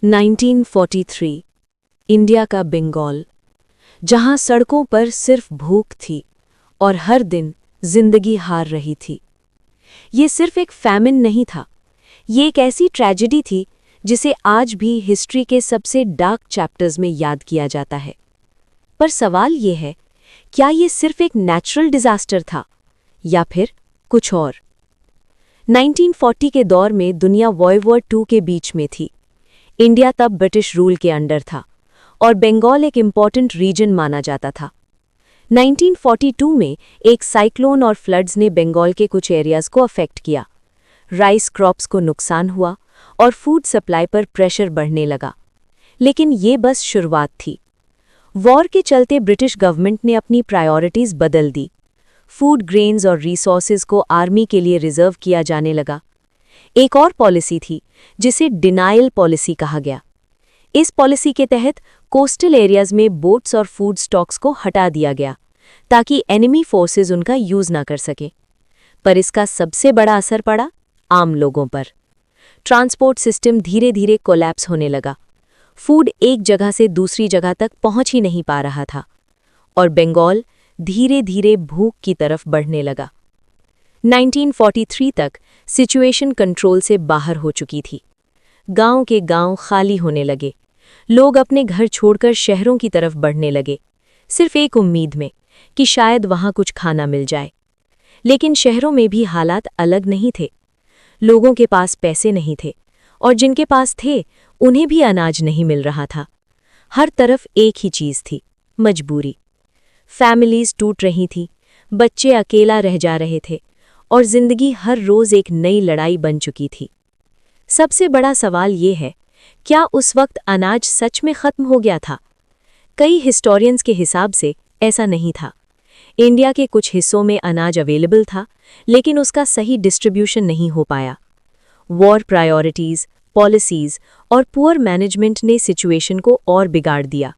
1943 India का बंगाल, जहां सड़कों पर सिर्फ भूख थी और हर दिन जिंदगी हार रही थी। ये सिर्फ एक फैमिन नहीं था, ये एक ऐसी ट्रेजेडी थी जिसे आज भी हिस्ट्री के सबसे डार्क चैप्टर्स में याद किया जाता है। पर सवाल ये है, क्या ये सिर्फ एक नेचुरल डिजास्टर था या फिर कुछ और? 1940 के दौर में दुनिया वर्ल्ड वॉर II के बीच में थी। इंडिया तब ब्रिटिश रूल के अंडर था और बंगाल एक इम्पॉर्टेंट रीजन माना जाता था। 1942 में एक साइक्लोन और फ्लड्स ने बंगाल के कुछ एरियाज को अफेक्ट किया। राइस क्रॉप्स को नुकसान हुआ और फूड सप्लाई पर प्रेशर बढ़ने लगा। लेकिन ये बस शुरुआत थी। वॉर के चलते ब्रिटिश गवर्नमेंट ने अपनी प्रायोरिटीज बदल दी। फूड, ग्रेन्स और रिसोर्सेज को आर्मी के लिए रिजर्व किया जाने लगा। एक और पॉलिसी थी जिसे डिनायल पॉलिसी कहा गया। इस पॉलिसी के तहत कोस्टल एरियाज में बोट्स और फूड स्टॉक्स को हटा दिया गया ताकि एनिमी फोर्सेज उनका यूज ना कर सके। पर इसका सबसे बड़ा असर पड़ा आम लोगों पर। ट्रांसपोर्ट सिस्टम धीरे धीरे कोलैप्स होने लगा। फूड एक जगह से दूसरी जगह तक पहुंच ही नहीं पा रहा था और बंगाल धीरे धीरे भूख की तरफ बढ़ने लगा। 1943 तक सिचुएशन कंट्रोल से बाहर हो चुकी थी। गांव के गांव खाली होने लगे। लोग अपने घर छोड़कर शहरों की तरफ बढ़ने लगे, सिर्फ एक उम्मीद में कि शायद वहां कुछ खाना मिल जाए। लेकिन शहरों में भी हालात अलग नहीं थे। लोगों के पास पैसे नहीं थे और जिनके पास थे उन्हें भी अनाज नहीं मिल रहा था। हर तरफ एक ही चीज थी, मजबूरी। फैमिलीज टूट रही थी, बच्चे अकेला रह जा रहे थे और जिंदगी हर रोज एक नई लड़ाई बन चुकी थी। सबसे बड़ा सवाल ये है, क्या उस वक्त अनाज सच में खत्म हो गया था? कई हिस्टोरियंस के हिसाब से ऐसा नहीं था। इंडिया के कुछ हिस्सों में अनाज अवेलेबल था, लेकिन उसका सही डिस्ट्रीब्यूशन नहीं हो पाया। वॉर प्रायोरिटीज, पॉलिसीज और पुअर मैनेजमेंट ने सिचुएशन को और बिगाड़ दिया।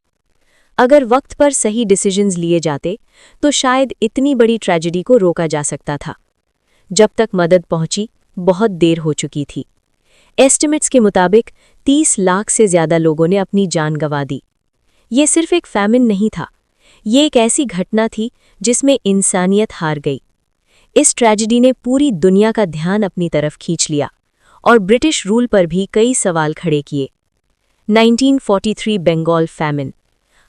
अगर वक्त पर सही डिसीजंस लिए जाते तो शायद इतनी बड़ी ट्रेजेडी को रोका जा सकता था। जब तक मदद पहुंची, बहुत देर हो चुकी थी। एस्टिमेट्स के मुताबिक 30 लाख से ज्यादा लोगों ने अपनी जान गंवा दी। ये सिर्फ एक फैमिन नहीं था, ये एक ऐसी घटना थी जिसमें इंसानियत हार गई। इस ट्रेजेडी ने पूरी दुनिया का ध्यान अपनी तरफ खींच लिया और ब्रिटिश रूल पर भी कई सवाल खड़े किए। 1943 बंगाल फैमिन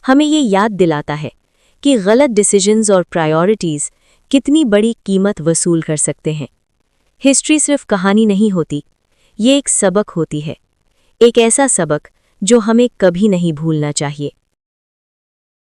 हमें ये याद दिलाता है कि गलत डिसीजंस और प्रायोरिटीज कितनी बड़ी कीमत वसूल कर सकते हैं। हिस्ट्री सिर्फ कहानी नहीं होती, ये एक सबक होती है, एक ऐसा सबक जो हमें कभी नहीं भूलना चाहिए।